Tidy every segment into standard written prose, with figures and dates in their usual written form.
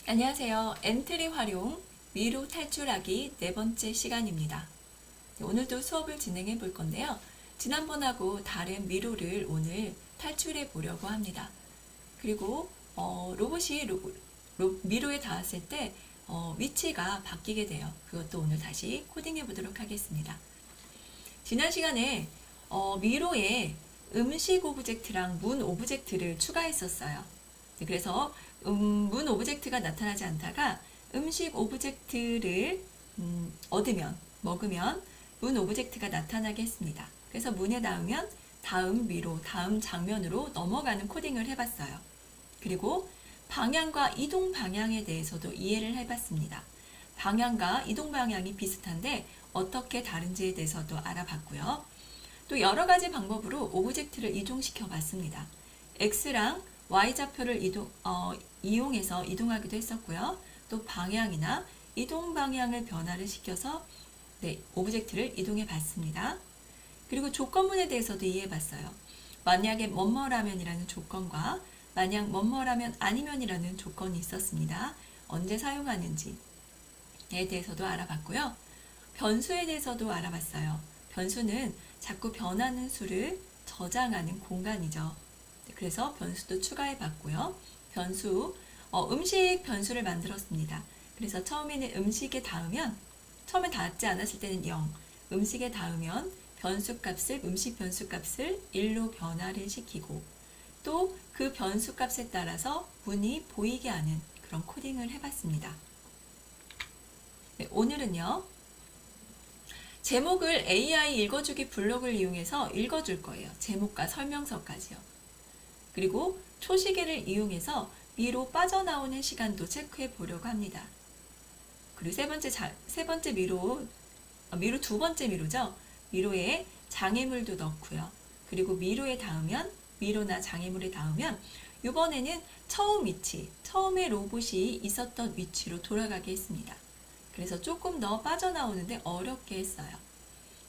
안녕하세요. 엔트리 활용, 미로 탈출하기 네 번째 시간입니다. 오늘도 수업을 진행해 볼 건데요. 지난번하고 다른 미로를 오늘 탈출해 보려고 합니다. 그리고 로봇이 미로에 닿았을 때 위치가 바뀌게 돼요. 그것도 오늘 다시 코딩해 보도록 하겠습니다. 지난 시간에 미로에 음식 오브젝트랑 문 오브젝트를 추가했었어요. 그래서 문 오브젝트가 나타나지 않다가 음식 오브젝트를 먹으면 문 오브젝트가 나타나게 했습니다. 그래서 문에 닿으면 다음 미로, 다음 장면으로 넘어가는 코딩을 해봤어요. 그리고 방향과 이동 방향에 대해서도 이해를 해봤습니다. 방향과 이동 방향이 비슷한데 어떻게 다른지에 대해서도 알아봤고요. 또 여러 가지 방법으로 오브젝트를 이동시켜 봤습니다. X랑 Y좌표를 이용해서 이동하기도 했었고요. 또 방향이나 이동 방향을 변화를 시켜서 오브젝트를 이동해 봤습니다. 그리고 조건문에 대해서도 이해해 봤어요. 만약에 뭐뭐라면이라는 조건과 만약 뭐뭐라면 아니면이라는 조건이 있었습니다. 언제 사용하는지에 대해서도 알아봤고요. 변수에 대해서도 알아봤어요. 변수는 자꾸 변하는 수를 저장하는 공간이죠. 그래서 변수도 추가해 봤고요. 변수, 음식 변수를 만들었습니다. 그래서 처음에는 음식에 닿으면, 처음에 닿지 않았을 때는 0, 음식에 닿으면 음식 변수 값을 1로 변화를 시키고, 또 그 변수 값에 따라서 문이 보이게 하는 그런 코딩을 해봤습니다. 네, 오늘은요, 제목을 AI 읽어주기 블록을 이용해서 읽어줄 거예요. 제목과 설명서까지요. 그리고 초시계를 이용해서 미로 빠져나오는 시간도 체크해 보려고 합니다. 그리고 세 번째 미로 두 번째 미로죠. 미로에 장애물도 넣고요. 그리고 미로나 장애물에 닿으면 이번에는 처음에 로봇이 있었던 위치로 돌아가게 했습니다. 그래서 조금 더 빠져나오는데 어렵게 했어요.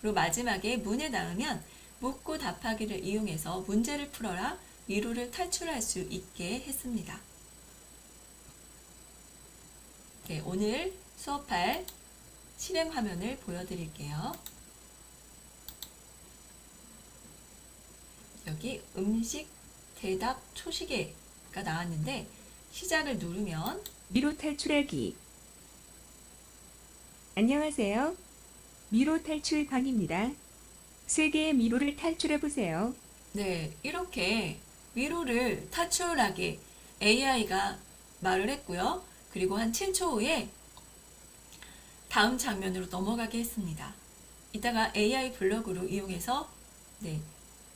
그리고 마지막에 문에 닿으면 묻고 답하기를 이용해서 문제를 풀어라 미로를 탈출할 수 있게 했습니다. 네, 오늘 수업할 실행 화면을 보여드릴게요. 여기 음식 대답 초시계가 나왔는데 시작을 누르면 미로 탈출하기. 안녕하세요. 미로 탈출 방입니다. 세 개의 미로를 탈출해 보세요. 네, 이렇게 미로를 탈출하게 AI가 말을 했고요. 그리고 한 7초 후에 다음 장면으로 넘어가게 했습니다. 이따가 AI 블럭으로 이용해서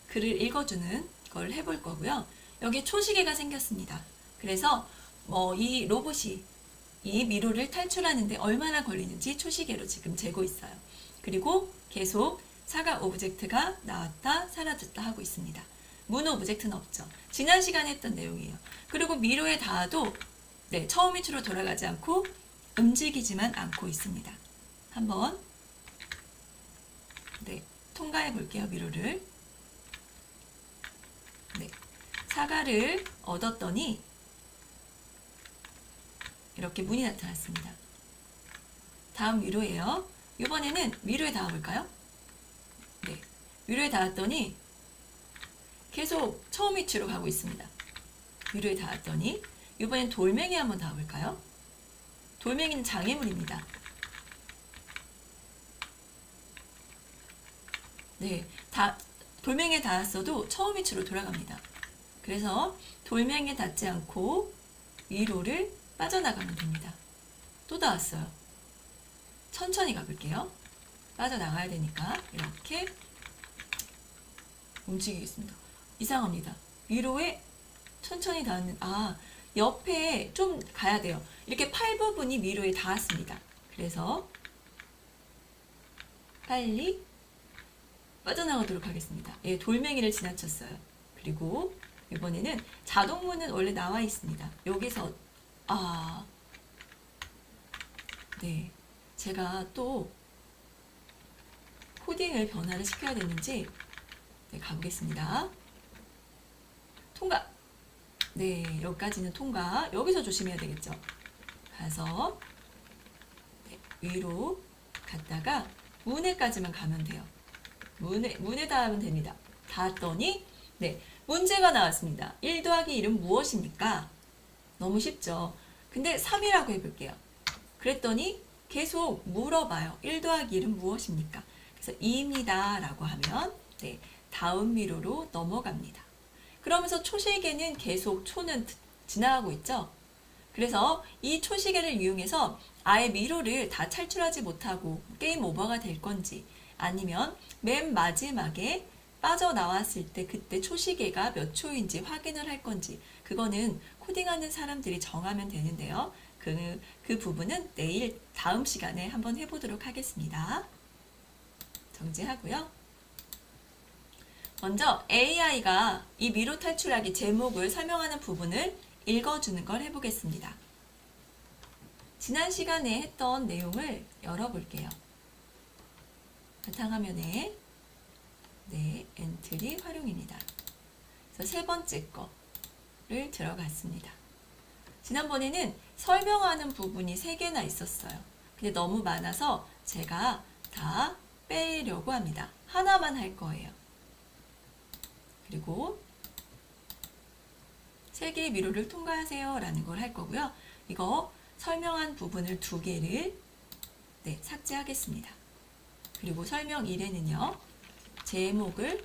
글을 읽어주는 걸 해볼 거고요. 여기 초시계가 생겼습니다. 그래서 이 로봇이 이 미로를 탈출하는데 얼마나 걸리는지 초시계로 지금 재고 있어요. 그리고 계속 사과 오브젝트가 나왔다 사라졌다 하고 있습니다. 문 오브젝트는 없죠. 지난 시간에 했던 내용이에요. 그리고 미로에 닿아도 처음 위치로 돌아가지 않고 움직이지만 않고 있습니다. 한번 통과해 볼게요. 미로를. 사과를 얻었더니 이렇게 문이 나타났습니다. 다음 미로예요. 이번에는 미로에 닿아볼까요? 네, 미로에 닿았더니 계속 처음 위치로 가고 있습니다. 미로에 닿았더니 이번엔 돌멩이 한번 닿아볼까요? 돌멩이는 장애물입니다. 돌멩이에 닿았어도 처음 위치로 돌아갑니다. 그래서 돌멩이에 닿지 않고 위로를 빠져나가면 됩니다. 또 닿았어요. 천천히 가볼게요. 빠져나가야 되니까 이렇게 움직이겠습니다. 이상합니다. 위로에 천천히 닿는 옆에 좀 가야 돼요. 이렇게 팔 부분이 위로에 닿았습니다. 그래서 빨리 빠져나가도록 하겠습니다. 돌멩이를 지나쳤어요. 그리고 이번에는 자동문은 원래 나와 있습니다. 여기서 제가 또 코딩을 변화를 시켜야 되는지 가보겠습니다. 통과. 여기까지는 통과. 여기서 조심해야 되겠죠. 가서 네, 위로 갔다가 문에까지만 가면 돼요. 문에 닿으면 됩니다. 닿았더니 네, 문제가 나왔습니다. 1 더하기 1은 무엇입니까? 너무 쉽죠? 근데 3이라고 해볼게요. 그랬더니 계속 물어봐요. 1 더하기 1은 무엇입니까? 그래서 2입니다. 라고 하면 네, 다음 미로로 넘어갑니다. 그러면서 초시계는 계속 초는 지나가고 있죠? 그래서 이 초시계를 이용해서 아예 미로를 다 탈출하지 못하고 게임 오버가 될 건지 아니면 맨 마지막에 빠져나왔을 때 그때 초시계가 몇 초인지 확인을 할 건지 그거는 코딩하는 사람들이 정하면 되는데요. 그 부분은 내일 다음 시간에 한번 해보도록 하겠습니다. 정지하고요. 먼저 AI가 이 미로 탈출하기 제목을 설명하는 부분을 읽어주는 걸 해보겠습니다. 지난 시간에 했던 내용을 열어볼게요. 바탕화면에 네, 엔트리 활용입니다. 그래서 세 번째 거를 들어갔습니다. 지난번에는 설명하는 부분이 3개나 있었어요. 근데 너무 많아서 제가 다 빼려고 합니다. 하나만 할 거예요. 그리고 3개의 미로를 통과하세요 라는 걸 할 거고요. 이거 설명한 부분을 2개를 네, 삭제하겠습니다. 그리고 설명 1에는요. 제목을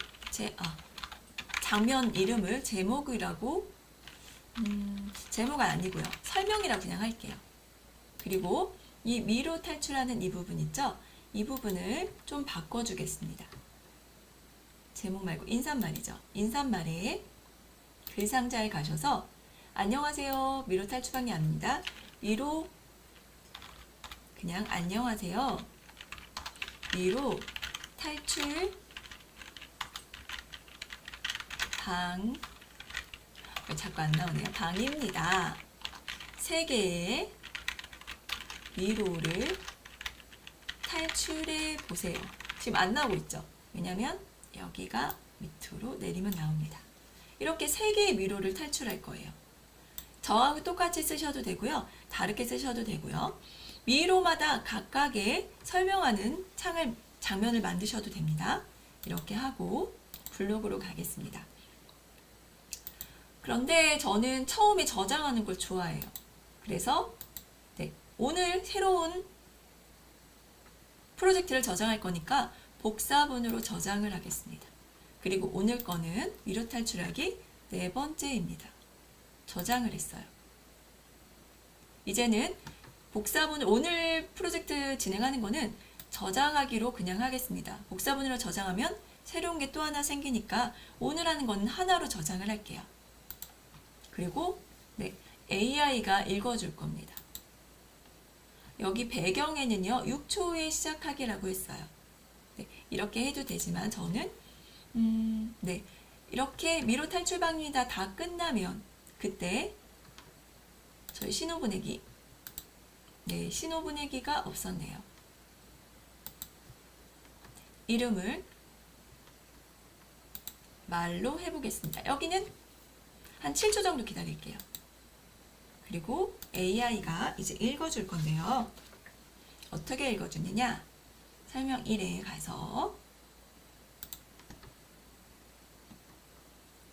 장면 이름을 제목이라고 제목은 아니고요. 설명이라고 그냥 할게요. 그리고 이 미로 탈출하는 이 부분 있죠? 이 부분을 좀 바꿔주겠습니다. 제목 말고 인사말이죠. 인사말에 글 상자에 가셔서 안녕하세요. 미로 탈출방이 아닙니다. 미로 그냥 안녕하세요. 미로 탈출 방 왜 자꾸 안 나오네요. 방입니다. 3개의 미로를 탈출해 보세요. 지금 안 나오고 있죠? 왜냐면 여기가 밑으로 내리면 나옵니다. 이렇게 3개의 미로를 탈출할 거예요. 저하고 똑같이 쓰셔도 되고요. 다르게 쓰셔도 되고요. 미로마다 각각의 설명하는 장면을 만드셔도 됩니다. 이렇게 하고 블록으로 가겠습니다. 그런데 저는 처음에 저장하는 걸 좋아해요. 그래서 네, 오늘 새로운 프로젝트를 저장할 거니까 복사본으로 저장을 하겠습니다. 그리고 오늘 거는 미로 탈출하기 4번째입니다. 저장을 했어요. 이제는 복사본을 오늘 프로젝트 진행하는 거는 저장하기로 그냥 하겠습니다. 복사본으로 저장하면 새로운 게 또 하나 생기니까 오늘 하는 거는 하나로 저장을 할게요. 그리고 네, AI가 읽어줄 겁니다. 여기 배경에는요. 6초 후에 시작하기라고 했어요. 네, 이렇게 해도 되지만 저는 네, 이렇게 미로 탈출방입니다. 다 끝나면 그때 저희 신호 보내기 네, 신호 보내기가 없었네요. 이름을 말로 해보겠습니다. 여기는 한 7초 정도 기다릴게요. 그리고 AI가 이제 읽어줄 건데요. 어떻게 읽어주느냐? 설명 1에 가서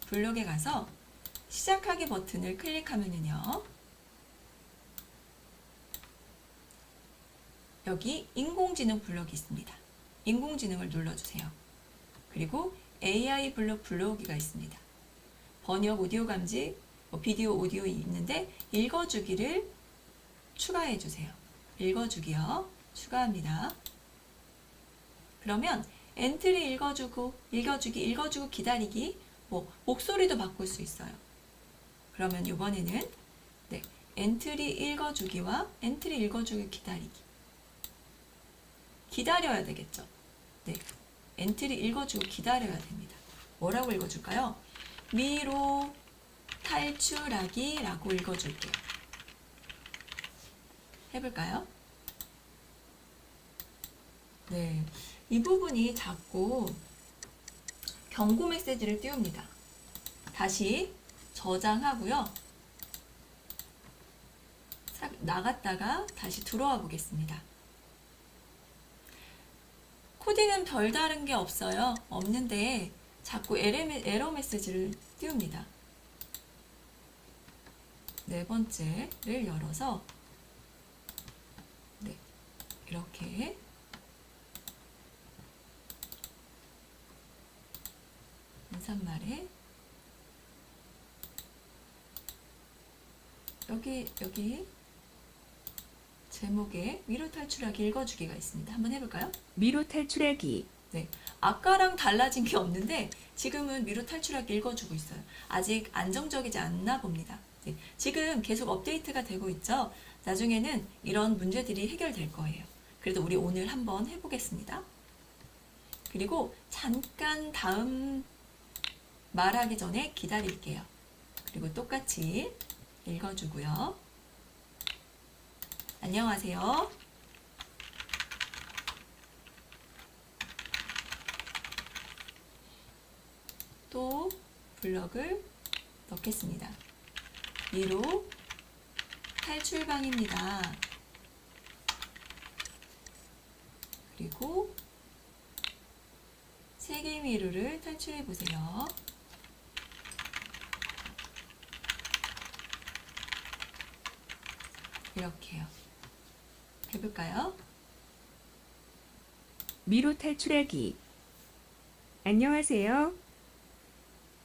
블록에 가서 시작하기 버튼을 클릭하면요. 여기 인공지능 블록이 있습니다. 인공지능을 눌러주세요. 그리고 AI 블록이가 있습니다. 번역, 오디오 감지, 비디오, 오디오 있는데 읽어주기를 추가해 주세요. 읽어주기요. 추가합니다. 그러면 엔트리 읽어주고 기다리기, 목소리도 바꿀 수 있어요. 그러면 이번에는 네, 엔트리 읽어주기와 엔트리 읽어주기 기다리기. 기다려야 되겠죠. 네, 엔트리 읽어주고 기다려야 됩니다. 뭐라고 읽어줄까요? 미로 탈출하기 라고 읽어줄게요. 해볼까요? 네, 이 부분이 자꾸 경고 메시지를 띄웁니다. 다시 저장하고요. 나갔다가 다시 들어와 보겠습니다. 코딩은 별다른 게 없어요. 없는데 자꾸 에러 메시지를 띄웁니다. 네 번째를 열어서 네, 이렇게 인사말에 여기 제목에 미로 탈출하기 읽어주기가 있습니다. 한번 해볼까요? 미로 탈출하기. 네, 아까랑 달라진 게 없는데 지금은 미로 탈출하기 읽어주고 있어요. 아직 안정적이지 않나 봅니다. 네, 지금 계속 업데이트가 되고 있죠. 나중에는 이런 문제들이 해결될 거예요. 그래도 우리 오늘 한번 해보겠습니다. 그리고 잠깐 다음 말하기 전에 기다릴게요. 그리고 똑같이 읽어주고요. 안녕하세요. 또 블럭을 넣겠습니다. 미로 탈출방입니다. 그리고 세개 미로를 탈출해 보세요. 이렇게요. 해볼까요? 미로 탈출하기. 안녕하세요.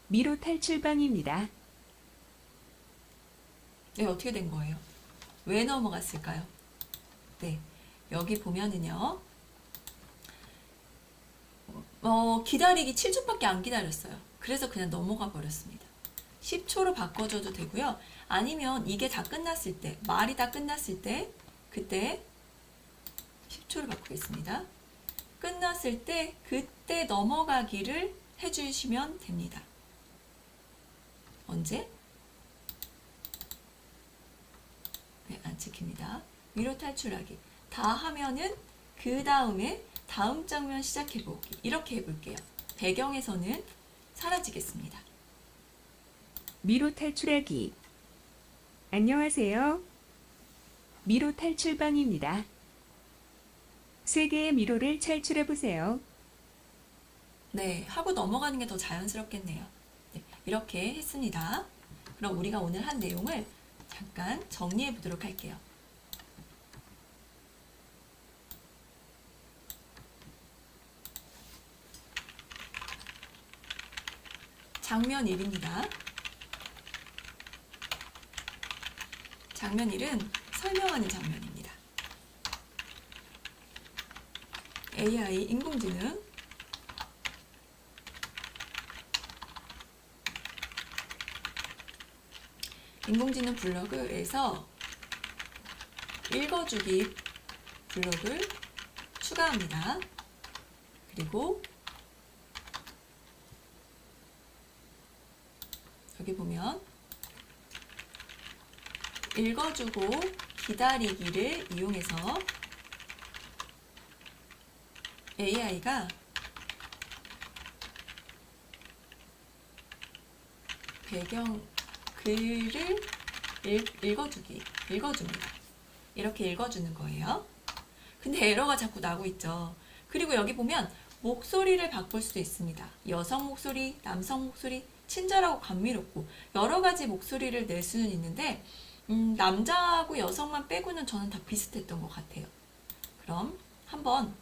미로 탈출방입니다. 네, 어떻게 된 거예요? 왜 넘어갔을까요? 네, 여기 보면은요. 기다리기 7초밖에 안 기다렸어요. 그래서 그냥 넘어가 버렸습니다. 10초로 바꿔줘도 되고요. 아니면 이게 다 끝났을 때, 말이 다 끝났을 때, 그때 10초를 바꾸겠습니다. 끝났을 때, 그때 넘어가기를 해주시면 됩니다. 언제? 네, 안 찍힙니다. 위로 탈출하기. 다 하면은 그 다음에 다음 장면 시작해보기. 이렇게 해볼게요. 배경에서는 사라지겠습니다. 미로 탈출하기. 안녕하세요. 미로 탈출방입니다. 세 개의 미로를 탈출해 보세요. 네, 하고 넘어가는 게 더 자연스럽겠네요. 네, 이렇게 했습니다. 그럼 우리가 오늘 한 내용을 잠깐 정리해 보도록 할게요. 장면 1입니다. 장면 1은 설명하는 장면입니다. AI, 인공지능. 인공지능 블록에서 읽어주기 블록을 추가합니다. 그리고 여기 보면 읽어주고 기다리기를 이용해서 AI가 배경 글을 읽어줍니다. 이렇게 읽어주는 거예요. 근데 에러가 자꾸 나고 있죠. 그리고 여기 보면 목소리를 바꿀 수도 있습니다. 여성 목소리, 남성 목소리, 친절하고 감미롭고 여러 가지 목소리를 낼 수는 있는데 남자하고 여성만 빼고는 저는 다 비슷했던 것 같아요. 그럼 한번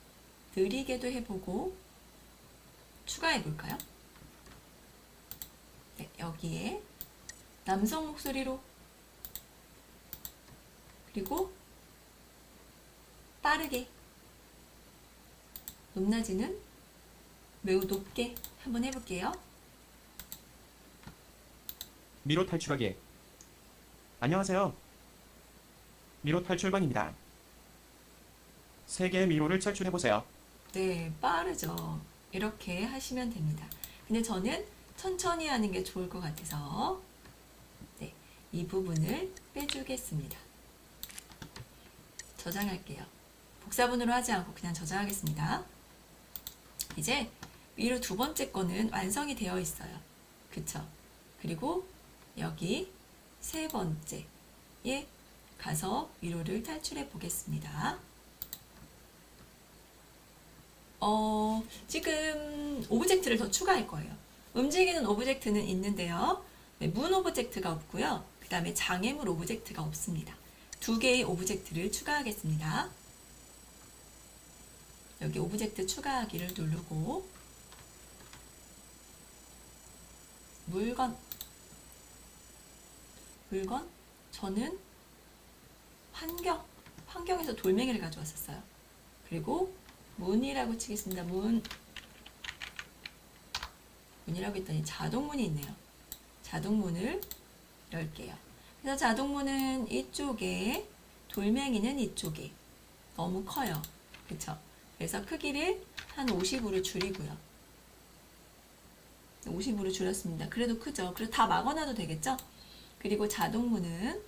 느리게도 해보고 추가해 볼까요? 네, 여기에 남성 목소리로 그리고 빠르게 높낮이는 매우 높게 한번 해볼게요. 미로 탈출하기. 안녕하세요. 미로 탈출방입니다. 세 개의 미로를 탈출해보세요. 네, 빠르죠. 이렇게 하시면 됩니다. 근데 저는 천천히 하는 게 좋을 것 같아서 네, 이 부분을 빼주겠습니다. 저장할게요. 복사본으로 하지 않고 그냥 저장하겠습니다. 이제 위로 두 번째 거는 완성이 되어 있어요. 그쵸? 그리고 여기 세 번째에 가서 미로를 탈출해 보겠습니다. 지금 오브젝트를 더 추가할 거예요. 움직이는 오브젝트는 있는데요. 네, 문 오브젝트가 없고요. 그 다음에 장애물 오브젝트가 없습니다. 두 개의 오브젝트를 추가하겠습니다. 여기 오브젝트 추가하기를 누르고 물건 저는 환경에서 돌멩이를 가져왔었어요. 그리고 문이라고 치겠습니다. 문이라고 했더니 자동문이 있네요. 자동문을 열게요. 그래서 자동문은 이쪽에, 돌멩이는 이쪽에. 너무 커요. 그쵸? 그래서 크기를 한 50으로 줄이고요. 50으로 줄였습니다. 그래도 크죠? 그래도 다 막아놔도 되겠죠? 그리고 자동문도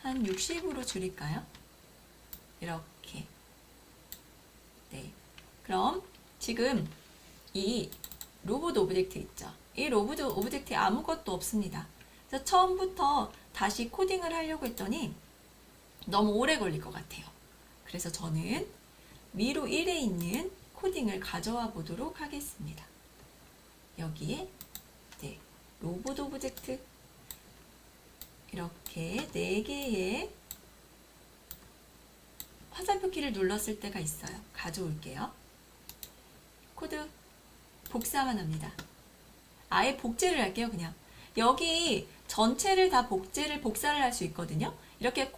한 60으로 줄일까요? 이렇게. 네. 그럼 지금 이 로봇 오브젝트 있죠? 이 로봇 오브젝트에 아무것도 없습니다. 그래서 처음부터 다시 코딩을 하려고 했더니 너무 오래 걸릴 것 같아요. 그래서 저는 미로 1에 있는 코딩을 가져와 보도록 하겠습니다. 여기에 네, 로봇 오브젝트 이렇게 4개의 화살표 키를 눌렀을 때가 있어요. 가져올게요. 코드 복사만 합니다. 아예 복제를 할게요. 그냥 여기 전체를 다 복사를 할 수 있거든요. 이렇게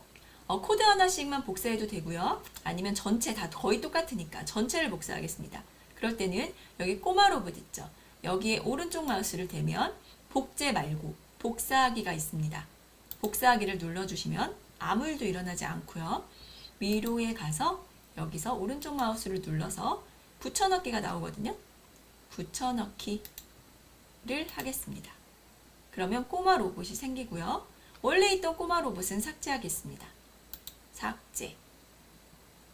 코드 하나씩만 복사해도 되고요. 아니면 전체 다 거의 똑같으니까 전체를 복사하겠습니다. 그럴 때는 여기 꼬마 로봇 있죠. 여기에 오른쪽 마우스를 대면 복제 말고 복사하기가 있습니다. 복사하기를 눌러주시면 아무 일도 일어나지 않고요. 미로에 가서 여기서 오른쪽 마우스를 눌러서 붙여넣기가 나오거든요. 붙여넣기를 하겠습니다. 그러면 꼬마 로봇이 생기고요. 원래 있던 꼬마 로봇은 삭제하겠습니다. 삭제.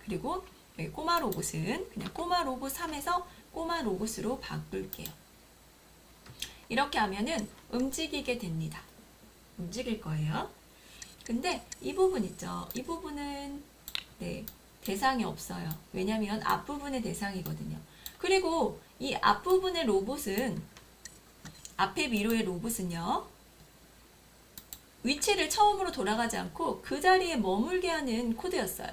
그리고 여기 꼬마 로봇은 그냥 꼬마 로봇 3에서 꼬마 로봇으로 바꿀게요. 이렇게 하면은 움직이게 됩니다. 움직일 거예요. 근데 이 부분 있죠. 이 부분은 네, 대상이 없어요. 왜냐면 앞부분의 대상이거든요. 그리고 이 앞부분의 로봇은 앞에 미로의 로봇은요. 위치를 처음으로 돌아가지 않고 그 자리에 머물게 하는 코드였어요.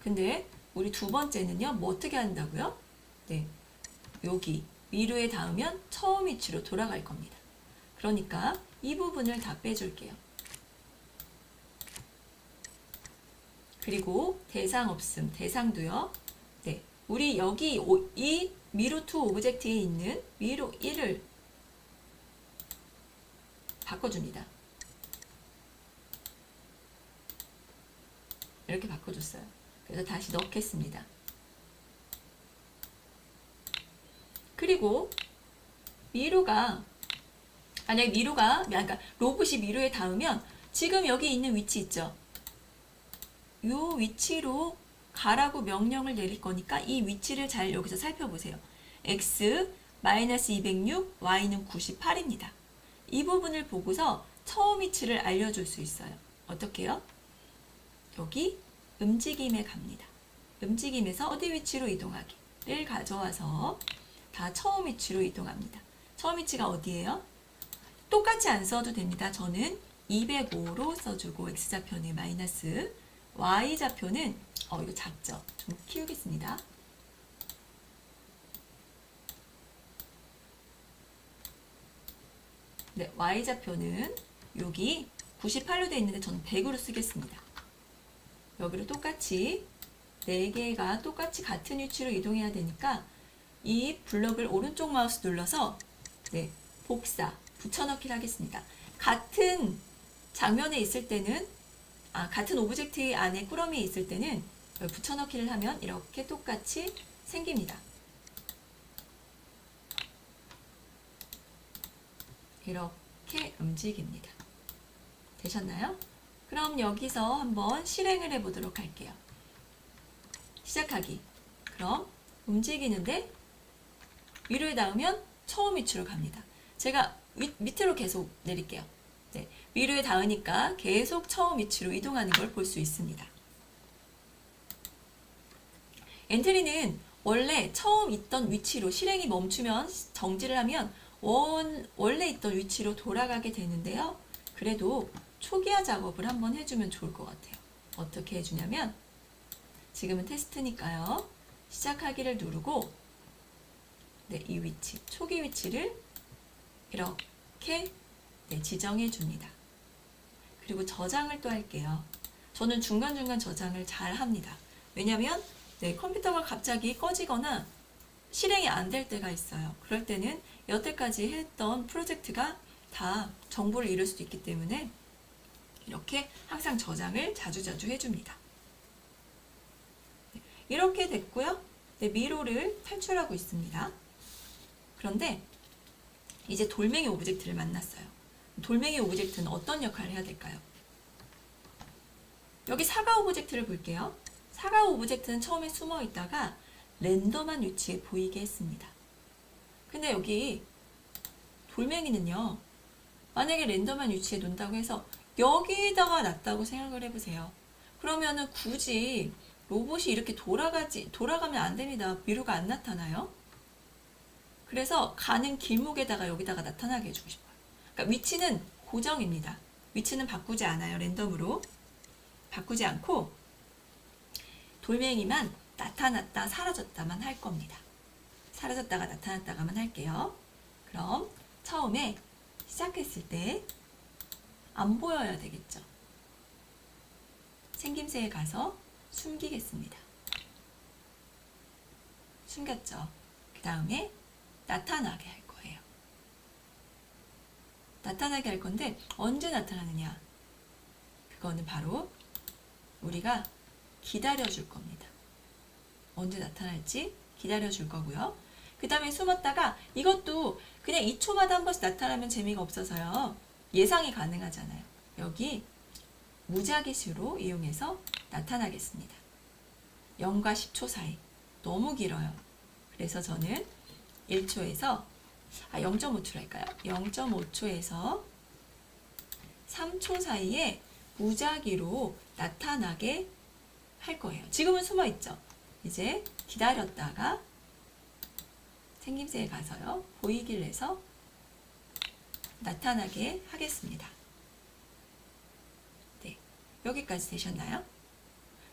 근데 우리 두 번째는요. 뭐 어떻게 한다고요? 네, 여기 미로에 닿으면 처음 위치로 돌아갈 겁니다. 그러니까 이 부분을 다 빼줄게요. 그리고 대상 없음, 대상도요. 네, 우리 여기 이 미로2 오브젝트에 있는 미로 1을 바꿔줍니다. 이렇게 바꿔줬어요. 그래서 다시 넣겠습니다. 그리고 만약에 그러니까 로봇이 미로에 닿으면 지금 여기 있는 위치 있죠? 이 위치로 가라고 명령을 내릴 거니까 이 위치를 잘 여기서 살펴보세요. x -206, y는 98입니다. 이 부분을 보고서 처음 위치를 알려줄 수 있어요. 어떻게요? 여기 움직임에 갑니다. 움직임에서 어디 위치로 이동하기를 가져와서 다 처음 위치로 이동합니다. 처음 위치가 어디예요? 똑같이 안 써도 됩니다. 저는 205로 써주고 x좌표는 마이너스, y좌표는 이거 작죠? 좀 키우겠습니다. 네, y좌표는 여기 98로 되어 있는데 저는 100으로 쓰겠습니다. 여기로 똑같이 4개가 똑같이 같은 위치로 이동해야 되니까 이 블럭을 오른쪽 마우스 눌러서 네, 복사, 붙여넣기를 하겠습니다. 같은 장면에 있을 때는 같은 오브젝트 안에 꾸러미에 있을 때는 붙여넣기를 하면 이렇게 똑같이 생깁니다. 이렇게 움직입니다. 되셨나요? 그럼 여기서 한번 실행을 해보도록 할게요. 시작하기. 그럼 움직이는데 위로에 닿으면 처음 위치로 갑니다. 제가 밑으로 계속 내릴게요. 네, 미루에 닿으니까 계속 처음 위치로 이동하는 걸 볼 수 있습니다. 엔트리는 원래 처음 있던 위치로 실행이 멈추면 정지를 하면 원래 있던 위치로 돌아가게 되는데요. 그래도 초기화 작업을 한번 해주면 좋을 것 같아요. 어떻게 해주냐면 지금은 테스트니까요. 시작하기를 누르고 네, 이 위치, 초기 위치를 이렇게 네, 지정해 줍니다. 그리고 저장을 또 할게요. 저는 중간중간 저장을 잘 합니다. 왜냐면 네, 컴퓨터가 갑자기 꺼지거나 실행이 안 될 때가 있어요. 그럴 때는 여태까지 했던 프로젝트가 다 정보를 잃을 수도 있기 때문에 이렇게 항상 저장을 자주자주 해줍니다. 네, 이렇게 됐고요. 네, 미로를 탈출하고 있습니다. 그런데 이제 돌멩이 오브젝트를 만났어요. 돌멩이 오브젝트는 어떤 역할을 해야 될까요? 여기 사과 오브젝트를 볼게요. 사과 오브젝트는 처음에 숨어 있다가 랜덤한 위치에 보이게 했습니다. 근데 여기 돌멩이는요, 만약에 랜덤한 위치에 놓는다고 해서 여기다가 놨다고 생각을 해보세요. 그러면은 굳이 로봇이 이렇게 돌아가면 안 됩니다. 미로가 안 나타나요. 그래서 가는 길목에다가 여기다가 나타나게 해주고 싶어요. 그러니까 위치는 고정입니다. 위치는 바꾸지 않아요. 랜덤으로. 바꾸지 않고 돌멩이만 나타났다 사라졌다만 할 겁니다. 사라졌다가 나타났다가만 할게요. 그럼 처음에 시작했을 때 안 보여야 되겠죠. 생김새에 가서 숨기겠습니다. 숨겼죠. 그 다음에 나타나게 할 거예요. 나타나게 할 건데 언제 나타나느냐? 그거는 바로 우리가 기다려줄 겁니다. 언제 나타날지 기다려줄 거고요. 그 다음에 숨었다가 이것도 그냥 2초마다 한 번씩 나타나면 재미가 없어서요. 예상이 가능하잖아요. 여기 무작위수로 이용해서 나타나겠습니다. 0과 10초 사이. 너무 길어요. 그래서 저는 1초에서 0.5초로 할까요? 0.5초에서 3초 사이에 무작위로 나타나게 할 거예요. 지금은 숨어 있죠. 이제 기다렸다가 생김새에 가서요. 보이길 해서 나타나게 하겠습니다. 네, 여기까지 되셨나요?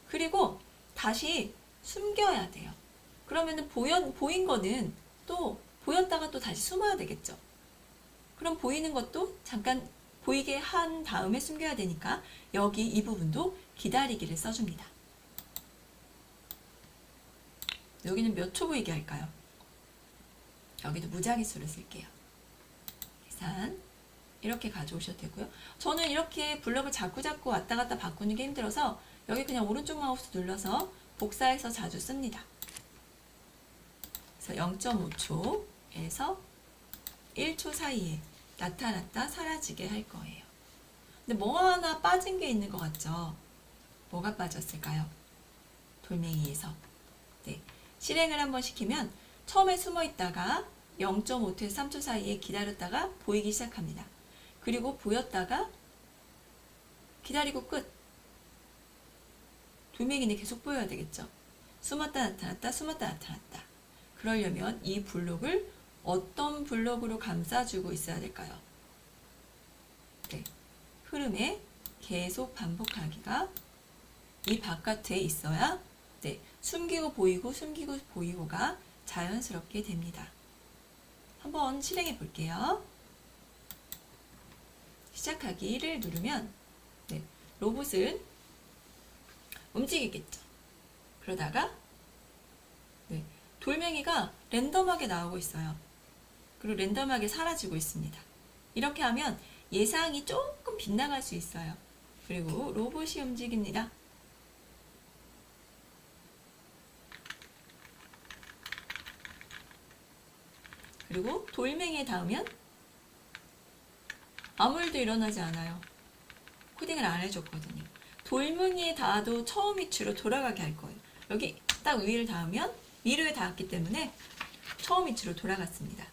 그리고 다시 숨겨야 돼요. 그러면은 보인 거는 또 보였다가 또 다시 숨어야 되겠죠. 그럼 보이는 것도 잠깐 보이게 한 다음에 숨겨야 되니까 여기 이 부분도 기다리기를 써줍니다. 여기는 몇 초 보이게 할까요? 여기도 무작위수를 쓸게요. 계산 이렇게 가져오셔도 되고요. 저는 이렇게 블럭을 자꾸 왔다 갔다 바꾸는 게 힘들어서 여기 그냥 오른쪽 마우스 눌러서 복사해서 자주 씁니다. 그래서 0.5초에서 1초 사이에 나타났다 사라지게 할 거예요. 근데 뭐 하나 빠진 게 있는 것 같죠? 뭐가 빠졌을까요? 돌멩이에서. 네, 실행을 한번 시키면 처음에 숨어 있다가 0.5초에서 3초 사이에 기다렸다가 보이기 시작합니다. 그리고 보였다가 기다리고 끝. 돌멩이는 계속 보여야 되겠죠. 숨었다 나타났다, 숨었다 나타났다. 그러려면 이 블록을 어떤 블록으로 감싸주고 있어야 될까요? 네, 흐름에 계속 반복하기가 이 바깥에 있어야 네, 숨기고 보이고 숨기고 보이고가 자연스럽게 됩니다. 한번 실행해 볼게요. 시작하기를 누르면 네, 로봇은 움직이겠죠. 그러다가 네, 돌멩이가 랜덤하게 나오고 있어요. 그리고 랜덤하게 사라지고 있습니다. 이렇게 하면 예상이 조금 빗나갈 수 있어요. 그리고 로봇이 움직입니다. 그리고 돌멩이에 닿으면 아무 일도 일어나지 않아요. 코딩을 안 해줬거든요. 돌멩이에 닿아도 처음 위치로 돌아가게 할 거예요. 여기 딱 위를 닿으면 미루에 닿았기 때문에 처음 위치로 돌아갔습니다.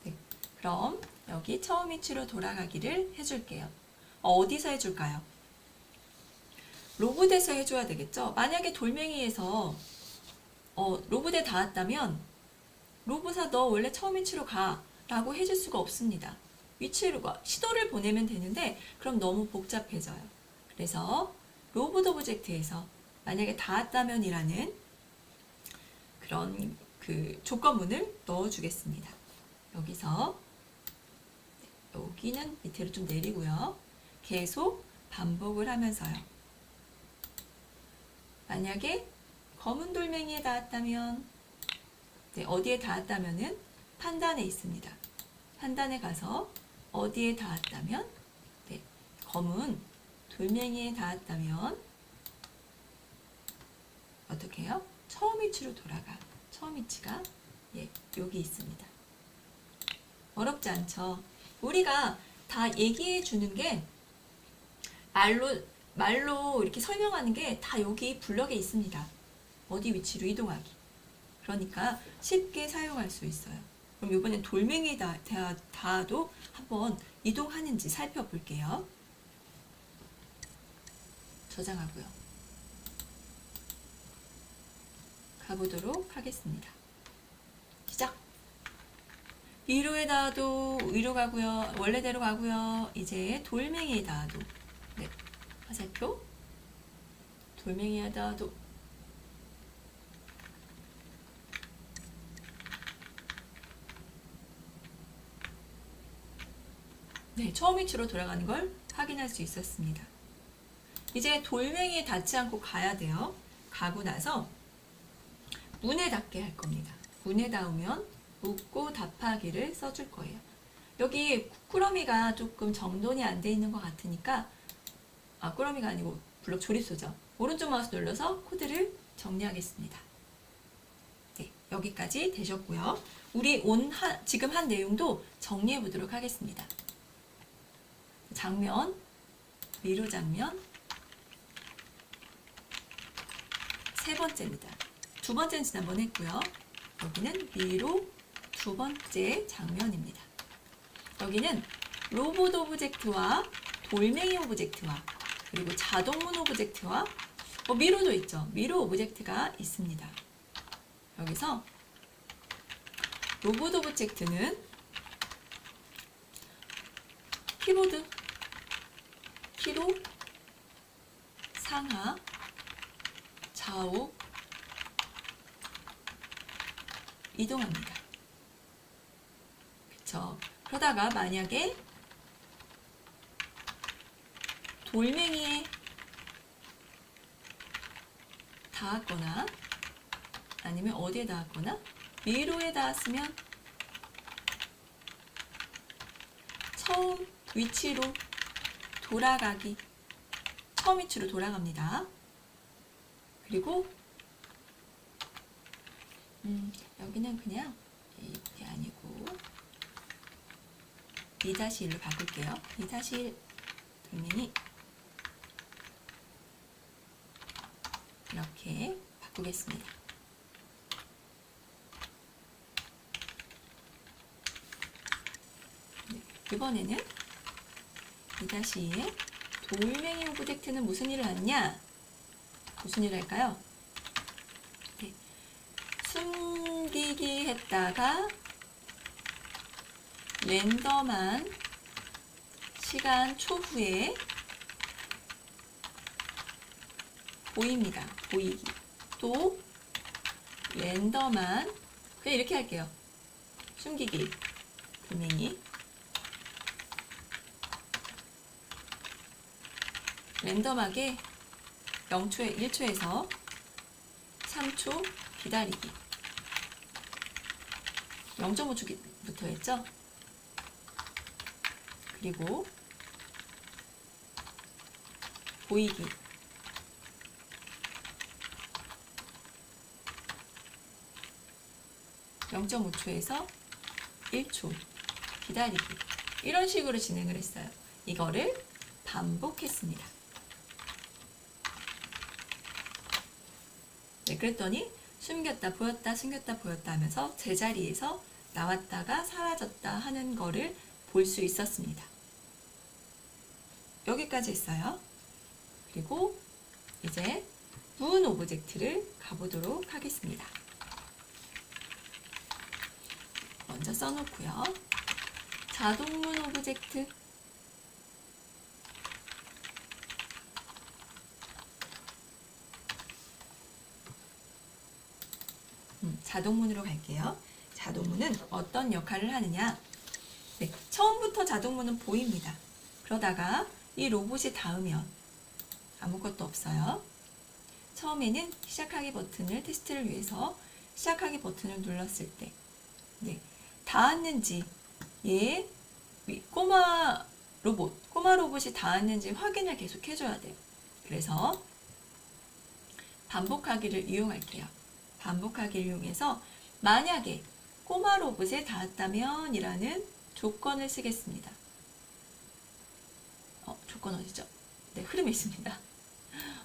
네. 그럼 여기 처음 위치로 돌아가기를 해줄게요. 어디서 해줄까요? 로봇에서 해줘야 되겠죠? 만약에 돌멩이에서 로봇에 닿았다면 로봇아 너 원래 처음 위치로 가 라고 해줄 수가 없습니다. 위치로 시도를 보내면 되는데 그럼 너무 복잡해져요. 그래서 로봇 오브젝트에서 만약에 닿았다면 이라는 그런 그 조건문을 넣어주겠습니다. 여기서 여기는 밑으로 좀 내리고요. 계속 반복을 하면서요. 만약에 검은 돌멩이에 닿았다면 어디에 닿았다면은 판단에 있습니다. 판단에 가서 어디에 닿았다면 검은 돌멩이에 닿았다면 어떻게 해요? 처음 위치로 돌아가. 처음 위치가 여기 있습니다. 어렵지 않죠? 우리가 다 얘기해 주는 게 말로 이렇게 설명하는 게 다 여기 블럭에 있습니다. 어디 위치로 이동하기. 그러니까 쉽게 사용할 수 있어요. 그럼 이번엔 돌멩이에 닿아도 한번 이동하는지 살펴볼게요. 저장하고요. 가보도록 하겠습니다. 시작! 위로에 닿아도 위로 가고요. 원래대로 가고요. 이제 돌멩이에 닿아도 화살표 돌멩이에 닿아도 처음 위치로 돌아가는 걸 확인할 수 있었습니다. 이제 돌멩이에 닿지 않고 가야 돼요. 가고 나서 문에 닿게 할 겁니다. 문에 닿으면 묻고 답하기를 써줄 거예요. 여기 꾸러미가 조금 정돈이 안 돼 있는 것 같으니까 꾸러미가 아니고 블록 조립소죠. 오른쪽 마우스 눌러서 코드를 정리하겠습니다. 여기까지 되셨고요. 우리 지금 한 내용도 정리해 보도록 하겠습니다. 장면, 위로 장면, 세 번째입니다. 두 번째는 지난번 했고요. 여기는 위로 두 번째 장면입니다. 여기는 로봇 오브젝트와 돌멩이 오브젝트와 그리고 자동문 오브젝트와 미로도 있죠. 미로 오브젝트가 있습니다. 여기서 로봇 오브젝트는 키보드, 키로, 상하, 좌우 이동합니다. 그쵸? 그러다가 만약에 돌멩이에 닿았거나 아니면 어디에 닿았거나 위로에 닿았으면 처음 위치로 돌아가기. 처음 위치로 돌아갑니다. 그리고 여기는 그냥 이게 아니고 2-1로 바꿀게요. 2-1 돌멩이 이렇게 바꾸겠습니다. 이번에는 2-2의 돌멩이 오브젝트는 무슨 일을 하느냐? 무슨 일을 할까요? 숨기기 했다가 랜덤한 시간 초후에 보입니다. 보이기. 또 랜덤한 그냥 이렇게 할게요. 숨기기 돌멩이 랜덤하게 0초에 1초에서 3초 기다리기 0.5초부터 했죠? 그리고 보이기 0.5초에서 1초 기다리기 이런 식으로 진행을 했어요. 이거를 반복했습니다. 그랬더니 숨겼다 보였다 숨겼다 보였다 하면서 제자리에서 나왔다가 사라졌다 하는 거를 볼 수 있었습니다. 여기까지 했어요. 그리고 이제 문 오브젝트를 가보도록 하겠습니다. 먼저 써놓고요. 자동문 오브젝트. 자동문으로 갈게요. 자동문은 어떤 역할을 하느냐? 네, 처음부터 자동문은 보입니다. 그러다가 이 로봇이 닿으면 아무것도 없어요. 처음에는 시작하기 버튼을 테스트를 위해서 시작하기 버튼을 눌렀을 때 네, 닿았는지 꼬마 로봇이 닿았는지 확인을 계속 해줘야 돼요. 그래서 반복하기를 이용할게요. 반복하기를 이용해서 만약에 꼬마 로봇에 닿았다면 이라는 조건을 쓰겠습니다. 조건 어디죠? 네, 흐름에 있습니다.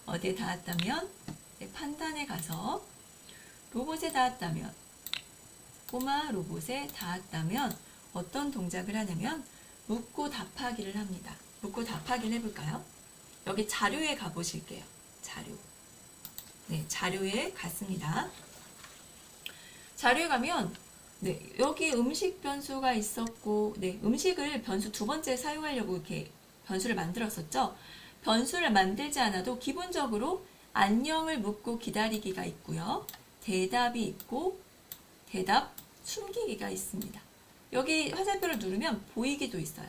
어디에 닿았다면 네, 판단에 가서 로봇에 닿았다면 꼬마 로봇에 닿았다면 어떤 동작을 하냐면 묻고 답하기를 합니다. 묻고 답하기를 해볼까요? 여기 자료에 가보실게요. 자료. 네, 자료에 갔습니다. 자료에 가면 네, 여기 음식 변수가 있었고 네, 음식을 변수 두 번째 사용하려고 이렇게 변수를 만들었었죠. 변수를 만들지 않아도 기본적으로 안녕을 묻고 기다리기가 있고요. 대답이 있고 대답 숨기기가 있습니다. 여기 화살표를 누르면 보이기도 있어요.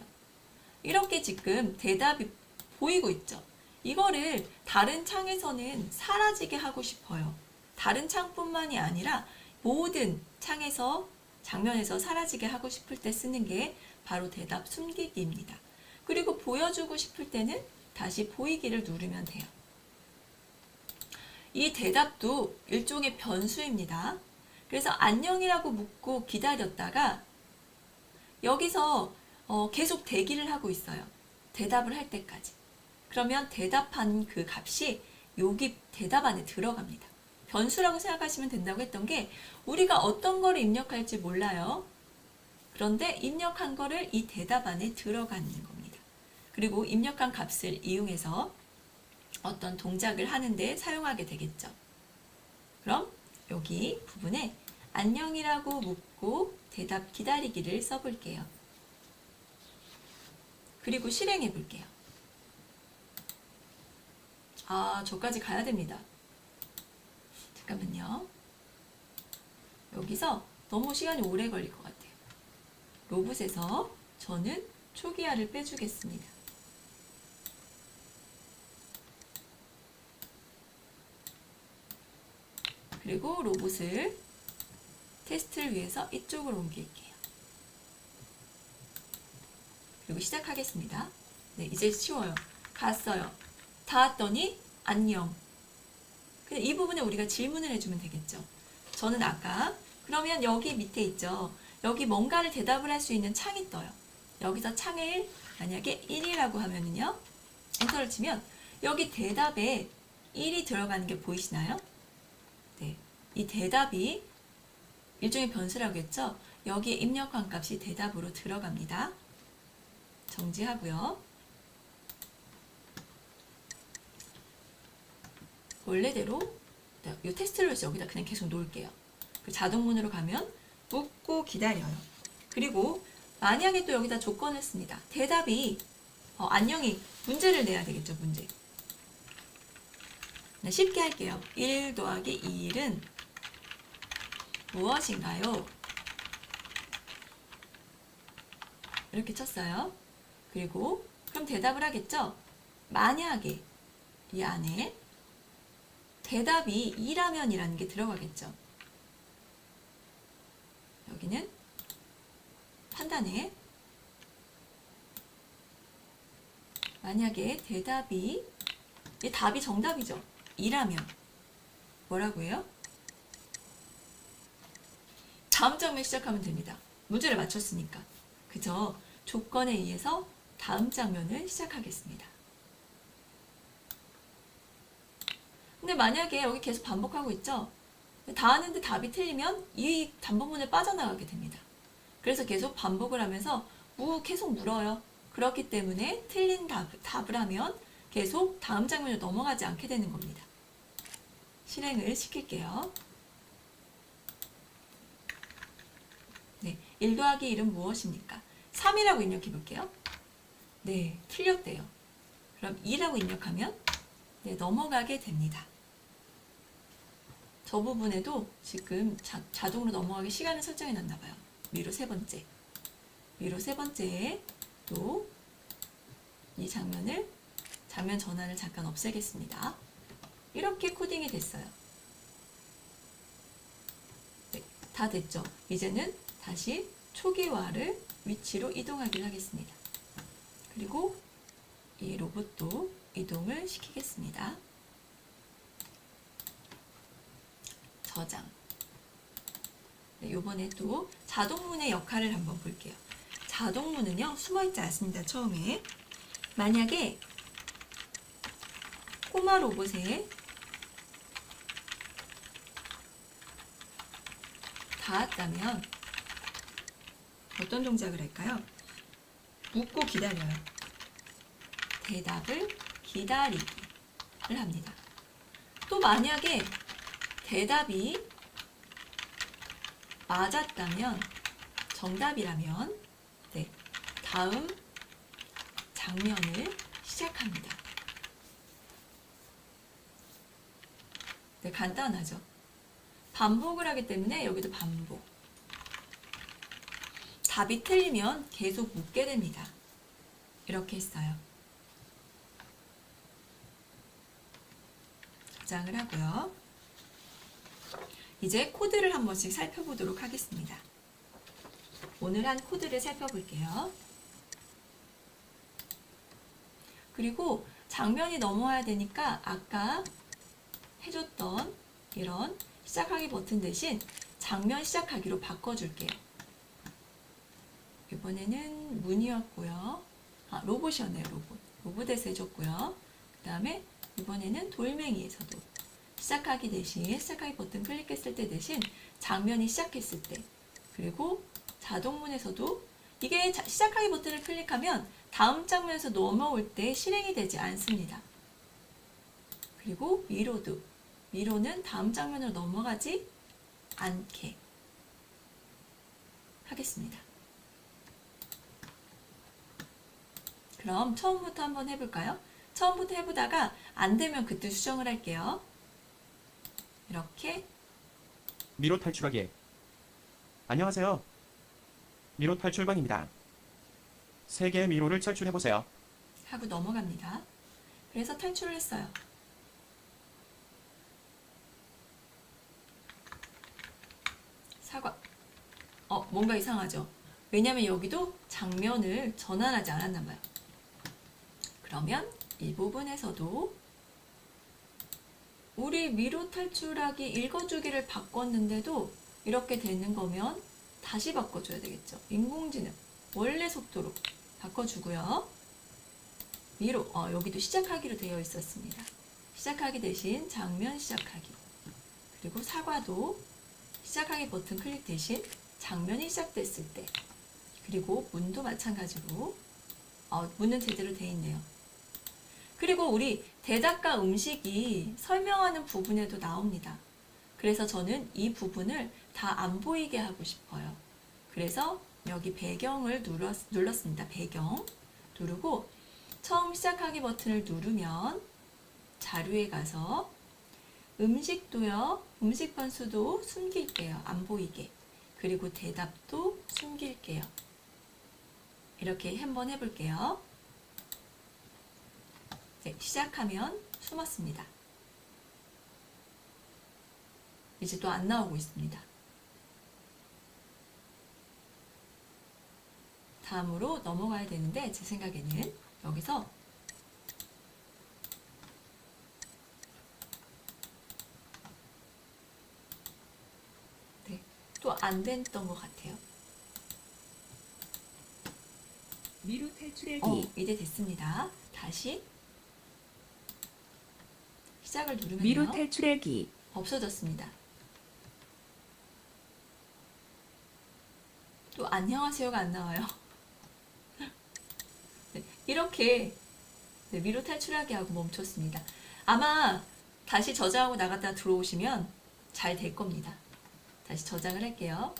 이렇게 지금 대답이 보이고 있죠. 이거를 다른 창에서는 사라지게 하고 싶어요. 다른 창뿐만이 아니라 모든 창에서 장면에서 사라지게 하고 싶을 때 쓰는 게 바로 대답 숨기기입니다. 그리고 보여주고 싶을 때는 다시 보이기를 누르면 돼요. 이 대답도 일종의 변수입니다. 그래서 안녕이라고 묻고 기다렸다가 여기서 계속 대기를 하고 있어요. 대답을 할 때까지. 그러면 대답한 그 값이 여기 대답 안에 들어갑니다. 변수라고 생각하시면 된다고 했던 게 우리가 어떤 거를 입력할지 몰라요. 그런데 입력한 거를 이 대답 안에 들어가는 겁니다. 그리고 입력한 값을 이용해서 어떤 동작을 하는데 사용하게 되겠죠. 그럼 여기 부분에 안녕이라고 묻고 대답 기다리기를 써볼게요. 그리고 실행해 볼게요. 저까지 가야 됩니다. 잠깐만요. 여기서 너무 시간이 오래 걸릴 것 같아요. 로봇에서 저는 초기화를 빼주겠습니다. 그리고 로봇을 테스트를 위해서 이쪽으로 옮길게요. 그리고 시작하겠습니다. 네, 이제 쉬워요. 갔어요. 닿았더니 안녕. 근데 이 부분에 우리가 질문을 해주면 되겠죠. 저는 아까 그러면 여기 밑에 있죠. 여기 뭔가를 대답을 할 수 있는 창이 떠요. 여기서 창에 만약에 1이라고 하면은요. 엔터를 치면 여기 대답에 1이 들어가는 게 보이시나요? 네, 이 대답이 일종의 변수라고 했죠. 여기에 입력한 값이 대답으로 들어갑니다. 정지하고요. 원래대로 이 테스트를 위해서 여기다 그냥 계속 놓을게요. 그 자동문으로 가면 묻고 기다려요. 그리고 만약에 또 여기다 조건을 씁니다. 대답이 안녕히 문제를 내야 되겠죠. 문제. 쉽게 할게요. 1 더하기 2은 무엇인가요? 이렇게 쳤어요. 그리고 그럼 대답을 하겠죠? 만약에 이 안에 대답이 2라면 이라는 게 들어가겠죠. 여기는 판단에 만약에 대답이 이 답이 정답이죠. 2라면 뭐라고 해요? 다음 장면 시작하면 됩니다. 문제를 맞췄으니까. 그죠? 조건에 의해서 다음 장면을 시작하겠습니다. 근데 만약에 여기 계속 반복하고 있죠? 다 하는데 답이 틀리면 이 단부분에 빠져나가게 됩니다. 그래서 계속 반복을 하면서 계속 물어요. 그렇기 때문에 틀린 답을 하면 계속 다음 장면으로 넘어가지 않게 되는 겁니다. 실행을 시킬게요. 네, 1 더하기 1은 무엇입니까? 3이라고 입력해 볼게요. 네, 틀렸대요. 그럼 2라고 입력하면 네, 넘어가게 됩니다. 저 부분에도 지금 자동으로 넘어가게 시간을 설정해 놨나 봐요. 미로 세 번째. 미로 세 번째에 또 이 장면 전환을 잠깐 없애겠습니다. 이렇게 코딩이 됐어요. 네, 다 됐죠? 이제는 다시 초기화를 위치로 이동하기를 하겠습니다. 그리고 이 로봇도 이동을 시키겠습니다. 저장. 네, 요번에 또 자동문의 역할을 한번 볼게요. 자동문은요, 숨어있지 않습니다. 처음에. 만약에 꼬마 로봇에 닿았다면 어떤 동작을 할까요? 묻고 기다려요. 대답을 기다리기를 합니다. 또 만약에 대답이 맞았다면, 정답이라면 네, 다음 장면을 시작합니다. 네, 간단하죠? 반복을 하기 때문에 여기도 반복. 답이 틀리면 계속 묻게 됩니다. 이렇게 했어요. 저장을 하고요. 이제 코드를 한 번씩 살펴보도록 하겠습니다. 오늘 한 코드를 살펴볼게요. 그리고 장면이 넘어와야 되니까 아까 해줬던 이런 시작하기 버튼 대신 장면 시작하기로 바꿔줄게요. 이번에는 문이었고요. 로봇이었네요. 로봇에서 해줬고요. 그 다음에 이번에는 돌멩이에서도 시작하기 대신 시작하기 버튼 클릭했을 때 대신 장면이 시작했을 때, 그리고 자동문에서도 이게 시작하기 버튼을 클릭하면 다음 장면에서 넘어올 때 실행이 되지 않습니다. 그리고 미로는 다음 장면으로 넘어가지 않게 하겠습니다. 그럼 처음부터 한번 해볼까요? 처음부터 해보다가 안 되면 그때 수정을 할게요. 이렇게 미로 탈출하기. 안녕하세요. 미로 탈출방입니다. 3개의 미로를 탈출해보세요. 하고 넘어갑니다. 그래서 탈출을 했어요. 사과. 뭔가 이상하죠? 왜냐면 여기도 장면을 전환하지 않았나 봐요. 그러면 이 부분에서도 우리 미로 탈출하기 읽어주기를 바꿨는데도 이렇게 되는 거면 다시 바꿔줘야 되겠죠. 인공지능 원래 속도로 바꿔주고요. 미로, 여기도 시작하기로 되어 있었습니다. 시작하기 대신 장면 시작하기. 그리고 사과도 시작하기 버튼 클릭 대신 장면이 시작됐을 때. 그리고 문도 마찬가지로 문은 제대로 되어 있네요. 그리고 우리 대답과 음식이 설명하는 부분에도 나옵니다. 그래서 저는 이 부분을 다 안 보이게 하고 싶어요. 그래서 여기 배경을 눌렀습니다. 배경 누르고 처음 시작하기 버튼을 누르면 자료에 가서 음식도요, 음식 변수도 숨길게요. 안 보이게. 그리고 대답도 숨길게요. 이렇게 한번 해볼게요. 네, 시작하면 숨었습니다. 이제 또 안 나오고 있습니다. 다음으로 넘어가야 되는데 제 생각에는 여기서 네, 또 안 됐던 것 같아요. 미로 탈출하기. 이제 됐습니다. 다시 시작을 누르면요. 미로 탈출하기. 없어졌습니다. 또 안녕하세요가 안 나와요. 네, 이렇게 네, 미로 탈출하기 하고 멈췄습니다. 아마 다시 저장하고 나갔다 들어오시면 잘 될 겁니다. 다시 저장을 할게요.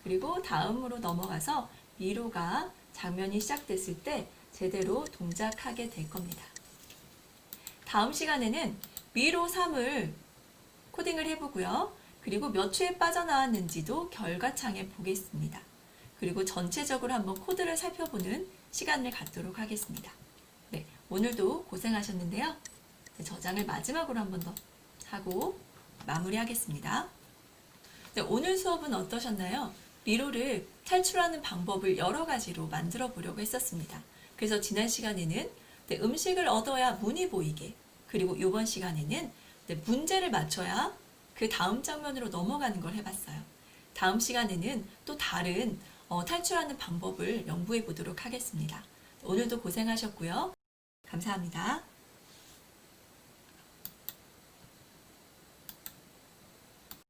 그리고 다음으로 넘어가서 미로가 장면이 시작됐을 때 제대로 동작하게 될 겁니다. 다음 시간에는 미로 3을 코딩을 해보고요. 그리고 몇 초에 빠져나왔는지도 결과창에 보겠습니다. 그리고 전체적으로 한번 코드를 살펴보는 시간을 갖도록 하겠습니다. 네, 오늘도 고생하셨는데요. 네, 저장을 마지막으로 한 번 더 하고 마무리하겠습니다. 네, 오늘 수업은 어떠셨나요? 미로를 탈출하는 방법을 여러 가지로 만들어 보려고 했었습니다. 그래서 지난 시간에는 네, 음식을 얻어야 문이 보이게, 그리고 이번 시간에는 네, 문제를 맞춰야 그 다음 장면으로 넘어가는 걸 해봤어요. 다음 시간에는 또 다른 탈출하는 방법을 연구해 보도록 하겠습니다. 오늘도 고생하셨고요. 감사합니다.